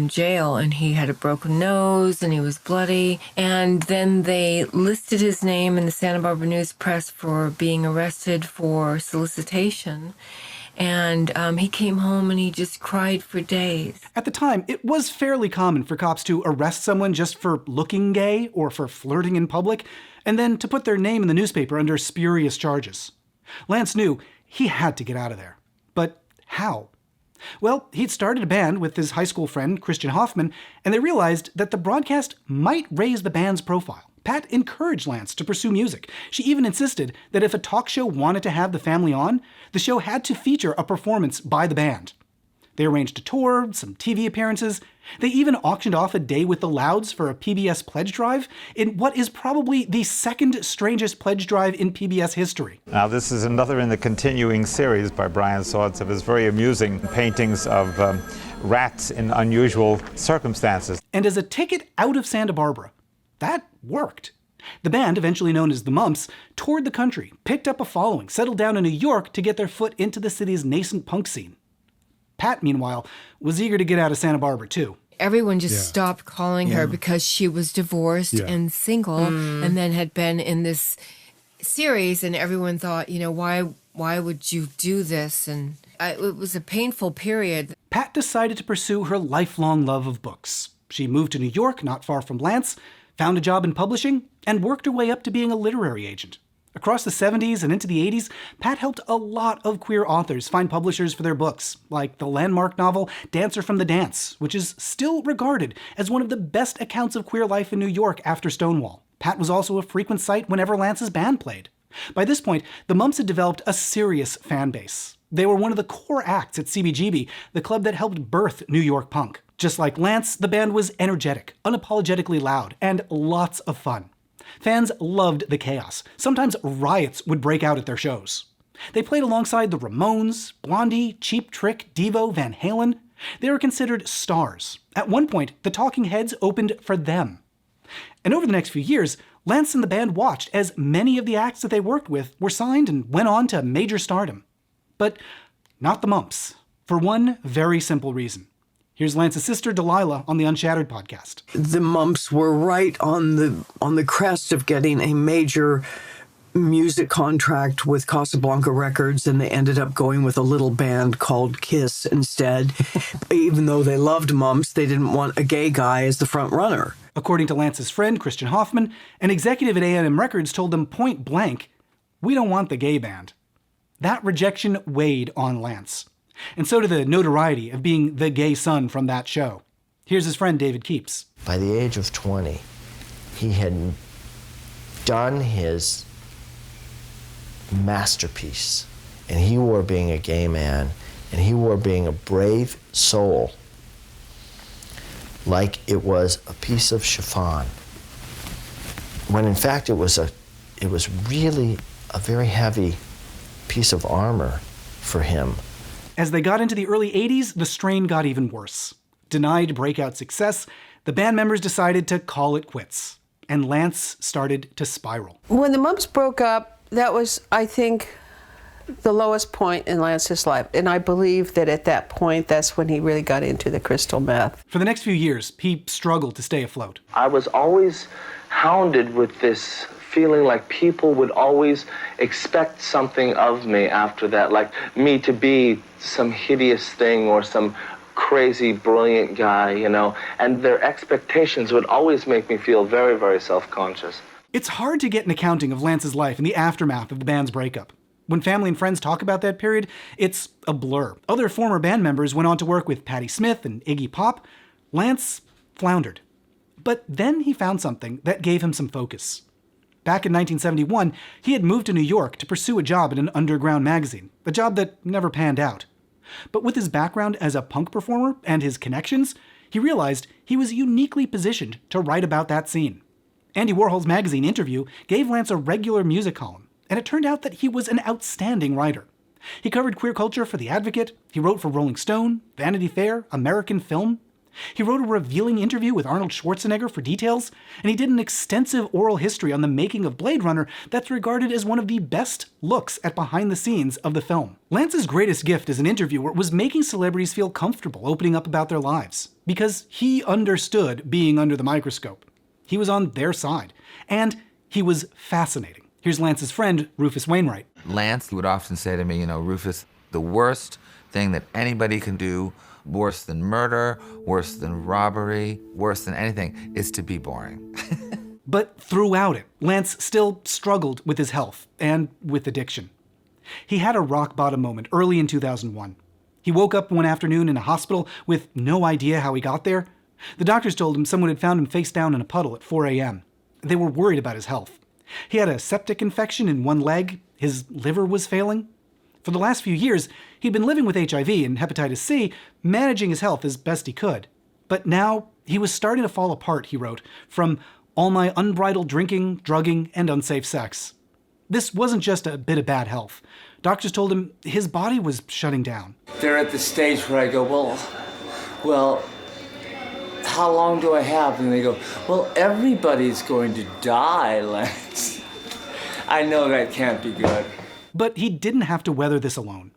S13: jail, and he had a broken nose and he was bloody. And then they listed his name in the Santa Barbara News Press for being arrested for solicitation. And he came home and he just cried for days.
S1: At the time, it was fairly common for cops to arrest someone just for looking gay or for flirting in public, and then to put their name in the newspaper under spurious charges. Lance knew he had to get out of there. But how? Well, he'd started a band with his high school friend, Christian Hoffman, and they realized that the broadcast might raise the band's profile. Pat encouraged Lance to pursue music. She even insisted that if a talk show wanted to have the family on, the show had to feature a performance by the band. They arranged a tour, some TV appearances. They even auctioned off a day with the Louds for a PBS pledge drive in what is probably the second strangest pledge drive in PBS history.
S12: Now, this is another in the continuing series by Brian Swords of his very amusing paintings of rats in unusual circumstances.
S1: And as a ticket out of Santa Barbara, that worked. The band, eventually known as the Mumps, toured the country, picked up a following, settled down in New York to get their foot into the city's nascent punk scene. Pat, meanwhile, was eager to get out of Santa Barbara, too.
S13: Everyone just stopped calling her because she was divorced and single and then had been in this series, and everyone thought, why would you do this? And it was a painful period.
S1: Pat decided to pursue her lifelong love of books. She moved to New York, not far from Lance, found a job in publishing, and worked her way up to being a literary agent. Across the 70s and into the 80s, Pat helped a lot of queer authors find publishers for their books, like the landmark novel Dancer from the Dance, which is still regarded as one of the best accounts of queer life in New York after Stonewall. Pat was also a frequent sight whenever Lance's band played. By this point, the Mumps had developed a serious fan base. They were one of the core acts at CBGB, the club that helped birth New York punk. Just like Lance, the band was energetic, unapologetically loud, and lots of fun. Fans loved the chaos. Sometimes riots would break out at their shows. They played alongside the Ramones, Blondie, Cheap Trick, Devo, Van Halen. They were considered stars. At one point, the Talking Heads opened for them. And over the next few years, Lance and the band watched as many of the acts that they worked with were signed and went on to major stardom. But not the Mumps, for one very simple reason. Here's Lance's sister, Delilah, on the Unshattered podcast.
S14: The Mumps were right on the crest of getting a major music contract with Casablanca Records, and they ended up going with a little band called Kiss instead. Even though they loved Mumps, they didn't want a gay guy as the front runner.
S1: According to Lance's friend, Christian Hoffman, an executive at A&M Records told them point blank, "We don't want the gay band." That rejection weighed on Lance. And so did the notoriety of being the gay son from that show. Here's his friend David Keeps.
S15: By the age of 20, he had done his masterpiece, and he wore being a gay man, and he wore being a brave soul like it was a piece of chiffon, when in fact it was really a very heavy piece of armor for him.
S1: As they got into the early 80s, the strain got even worse. Denied breakout success, the band members decided to call it quits, and Lance started to spiral.
S10: When the Mumps broke up, that was, I think, the lowest point in Lance's life. And I believe that at that point, that's when he really got into the crystal meth.
S1: For the next few years, he struggled to stay afloat.
S9: I was always hounded with this feeling like people would always expect something of me after that, like me to be some hideous thing or some crazy, brilliant guy, you know, and their expectations would always make me feel very, very self-conscious.
S1: It's hard to get an accounting of Lance's life in the aftermath of the band's breakup. When family and friends talk about that period, it's a blur. Other former band members went on to work with Patti Smith and Iggy Pop. Lance floundered. But then he found something that gave him some focus. Back in 1971, he had moved to New York to pursue a job in an underground magazine, a job that never panned out. But with his background as a punk performer and his connections, he realized he was uniquely positioned to write about that scene. Andy Warhol's magazine Interview gave Lance a regular music column, and it turned out that he was an outstanding writer. He covered queer culture for The Advocate, he wrote for Rolling Stone, Vanity Fair, American Film. He wrote a revealing interview with Arnold Schwarzenegger for Details, and he did an extensive oral history on the making of Blade Runner that's regarded as one of the best looks at behind the scenes of the film. Lance's greatest gift as an interviewer was making celebrities feel comfortable opening up about their lives, because he understood being under the microscope. He was on their side, and he was fascinating. Here's Lance's friend, Rufus Wainwright.
S16: Lance would often say to me, you know, Rufus, the worst thing that anybody can do, worse than murder, worse than robbery, worse than anything, is to be boring.
S1: But throughout it, Lance still struggled with his health and with addiction. He had a rock bottom moment early in 2001. He woke up one afternoon in a hospital with no idea how he got there. The doctors told him someone had found him face down in a puddle at 4 a.m. They were worried about his health. He had a septic infection in one leg, his liver was failing. For the last few years, he'd been living with HIV and hepatitis C, managing his health as best he could. But now, he was starting to fall apart, he wrote, from all my unbridled drinking, drugging, and unsafe sex. This wasn't just a bit of bad health. Doctors told him his body was shutting down.
S19: They're at the stage where I go, well, how long do I have? And they go, well, everybody's going to die, Lance. I know that can't be good.
S1: But he didn't have to weather this alone.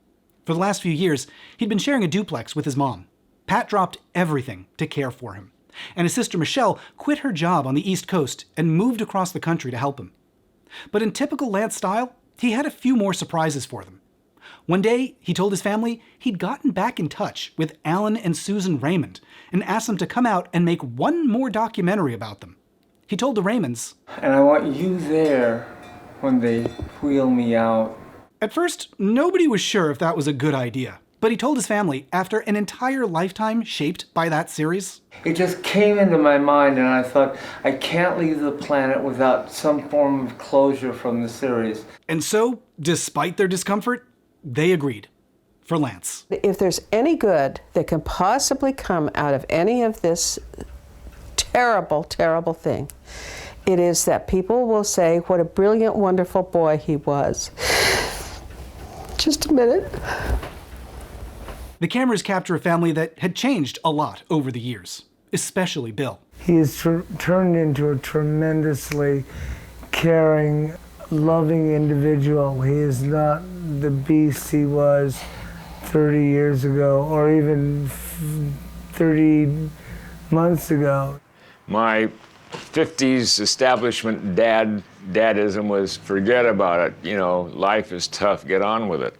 S1: For the last few years, he'd been sharing a duplex with his mom. Pat dropped everything to care for him. And his sister Michelle quit her job on the East Coast and moved across the country to help him. But in typical Lance style, he had a few more surprises for them. One day, he told his family he'd gotten back in touch with Alan and Susan Raymond and asked them to come out and make one more documentary about them. He told the Raymonds,
S19: and I want you there when they wheel me out.
S1: At first, nobody was sure if that was a good idea, but he told his family after an entire lifetime shaped by that series.
S19: It just came into my mind and I thought, I can't leave the planet without some form of closure from the series.
S1: And so, despite their discomfort, they agreed. For Lance.
S10: If there's any good that can possibly come out of any of this terrible, terrible thing, it is that people will say what a brilliant, wonderful boy he was. Just a minute.
S1: The cameras capture a family that had changed a lot over the years, especially Bill.
S20: He has turned into a tremendously caring, loving individual. He is not the beast he was 30 years ago or even 30 months ago.
S26: My
S4: 50s establishment dadism was forget about it. You know, life is tough, get on with it.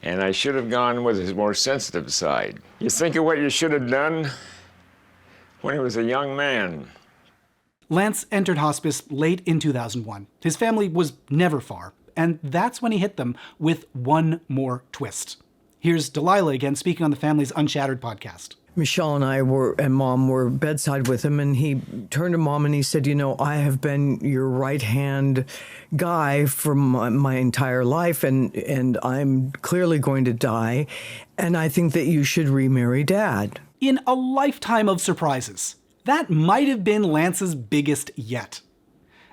S4: And I should have gone with his more sensitive side. You think of what you should have done when he was a young man.
S1: Lance entered hospice late in 2001. His family was never far, and that's when he hit them with one more twist. Here's Delilah again speaking on the Family's Unshattered podcast.
S14: Michelle and Mom were bedside with him, and he turned to Mom and he said, you know, I have been your right-hand guy for my entire life, and I'm clearly going to die, and I think that you should remarry Dad.
S1: In a lifetime of surprises, that might have been Lance's biggest yet.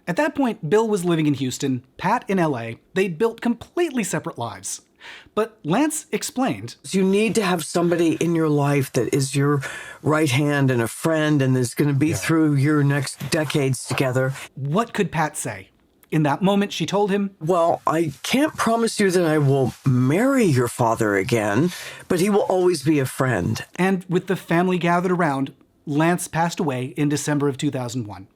S1: At that point, Bill was living in Houston, Pat in LA. They'd built completely separate lives. But Lance explained,
S14: you need to have somebody in your life that is your right hand and a friend and is going to be through your next decades together.
S1: What could Pat say? In that moment, she told him,
S14: well, I can't promise you that I will marry your father again, but he will always be a friend.
S1: And with the family gathered around, Lance passed away in December of 2001.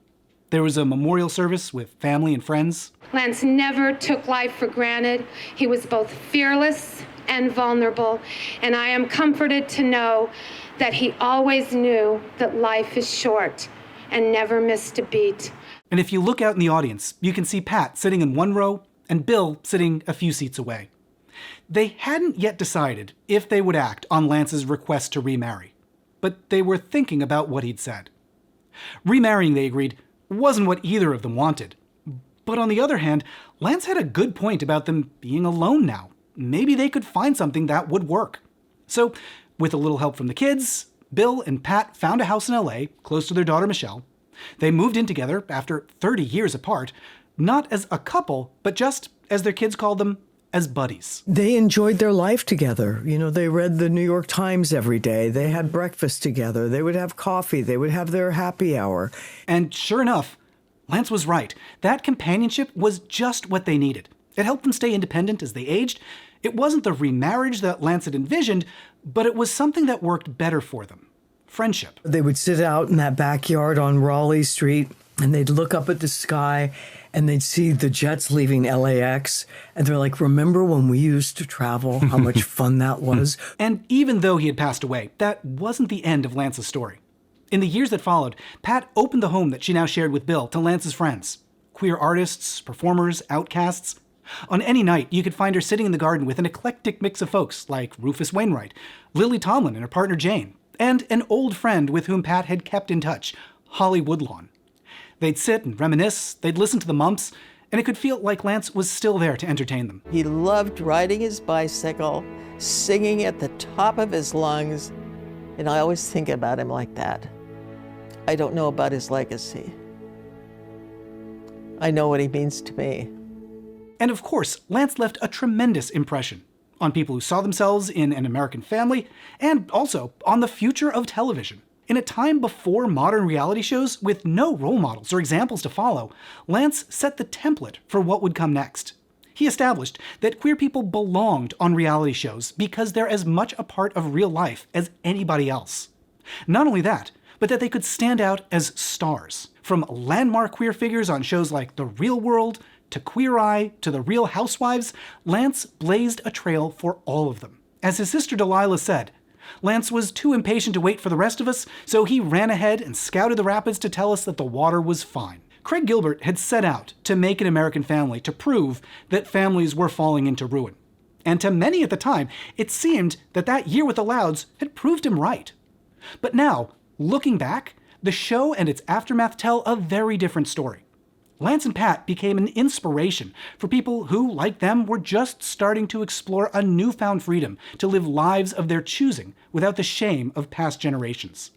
S1: There was a memorial service with family and friends.
S6: Lance never took life for granted. He was both fearless and vulnerable, and I am comforted to know that he always knew that life is short and never missed a beat.
S1: And if you look out in the audience, you can see Pat sitting in one row and Bill sitting a few seats away. They hadn't yet decided if they would act on Lance's request to remarry, but they were thinking about what he'd said. Remarrying, they agreed, wasn't what either of them wanted. But on the other hand, Lance had a good point about them being alone now. Maybe they could find something that would work. So, with a little help from the kids, Bill and Pat found a house in LA, close to their daughter Michelle. They moved in together after 30 years apart, not as a couple, but just, as their kids called them, as buddies.
S14: They enjoyed their life together. You know, they read the New York Times every day. They had breakfast together. They would have coffee. They would have their happy hour.
S1: And sure enough, Lance was right. That companionship was just what they needed. It helped them stay independent as they aged. It wasn't the remarriage that Lance had envisioned, but it was something that worked better for them. Friendship.
S14: They would sit out in that backyard on Raleigh Street, and they'd look up at the sky, and they'd see the jets leaving LAX, and they're like, remember when we used to travel, how much fun that was?
S1: And even though he had passed away, that wasn't the end of Lance's story. In the years that followed, Pat opened the home that she now shared with Bill to Lance's friends. Queer artists, performers, outcasts. On any night, you could find her sitting in the garden with an eclectic mix of folks like Rufus Wainwright, Lily Tomlin and her partner Jane, and an old friend with whom Pat had kept in touch, Holly Woodlawn. They'd sit and reminisce, they'd listen to the Mumps, and it could feel like Lance was still there to entertain them.
S17: He loved riding his bicycle, singing at the top of his lungs, and I always think about him like that. I don't know about his legacy. I know what he means to me.
S1: And of course, Lance left a tremendous impression on people who saw themselves in An American Family, and also on the future of television. In a time before modern reality shows, with no role models or examples to follow, Lance set the template for what would come next. He established that queer people belonged on reality shows because they're as much a part of real life as anybody else. Not only that, but that they could stand out as stars. From landmark queer figures on shows like The Real World, to Queer Eye, to The Real Housewives, Lance blazed a trail for all of them. As his sister Delilah said, Lance was too impatient to wait for the rest of us, so he ran ahead and scouted the rapids to tell us that the water was fine. Craig Gilbert had set out to make An American Family to prove that families were falling into ruin. And to many at the time, it seemed that that year with the Louds had proved him right. But now, looking back, the show and its aftermath tell a very different story. Lance and Pat became an inspiration for people who, like them, were just starting to explore a newfound freedom to live lives of their choosing without the shame of past generations.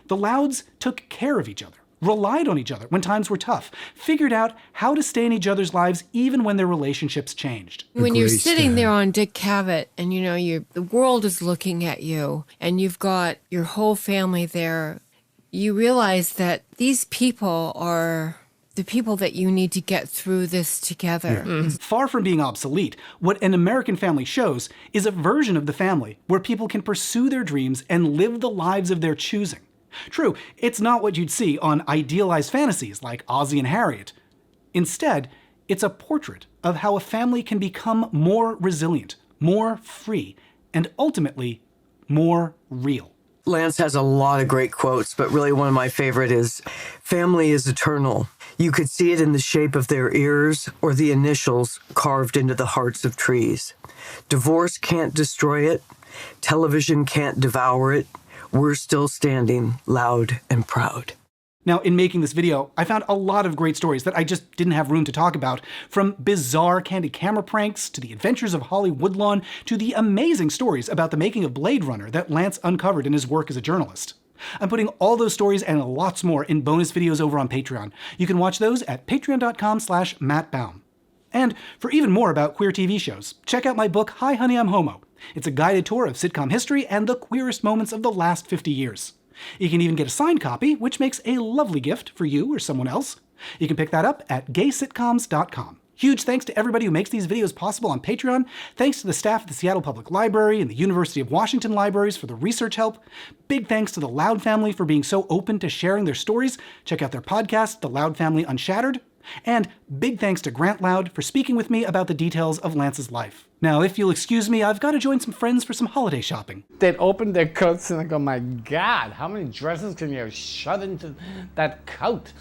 S1: The Louds took care of each other, relied on each other when times were tough, figured out how to stay in each other's lives even when their relationships changed.
S13: When you're sitting there on Dick Cavett and the world is looking at you and you've got your whole family there, you realize that these people are the people that you need to get through this together.
S1: Yeah. Far from being obsolete, what An American Family shows is a version of the family where people can pursue their dreams and live the lives of their choosing. True, it's not what you'd see on idealized fantasies like Ozzie and Harriet. Instead, it's a portrait of how a family can become more resilient, more free, and ultimately, more real.
S5: Lance has a lot of great quotes, but really one of my favorite is, "Family is eternal. You could see it in the shape of their ears or the initials carved into the hearts of trees. Divorce can't destroy it. Television can't devour it. We're still standing loud and proud."
S1: Now, in making this video, I found a lot of great stories that I just didn't have room to talk about, from bizarre candid camera pranks, to the adventures of Holly Woodlawn, to the amazing stories about the making of Blade Runner that Lance uncovered in his work as a journalist. I'm putting all those stories and lots more in bonus videos over on Patreon. You can watch those at patreon.com/mattbaum. And for even more about queer TV shows, check out my book, Hi Honey, I'm Homo. It's a guided tour of sitcom history and the queerest moments of the last 50 years. You can even get a signed copy, which makes a lovely gift for you or someone else. You can pick that up at gaysitcoms.com. Huge thanks to everybody who makes these videos possible on Patreon. Thanks to the staff at the Seattle Public Library and the University of Washington Libraries for the research help. Big thanks to the Loud family for being so open to sharing their stories. Check out their podcast, The Loud Family Unshattered. And big thanks to Grant Loud for speaking with me about the details of Lance's life. Now, if you'll excuse me, I've got to join some friends for some holiday shopping.
S8: They'd open their coats and I go, my God, how many dresses can you shove into that coat?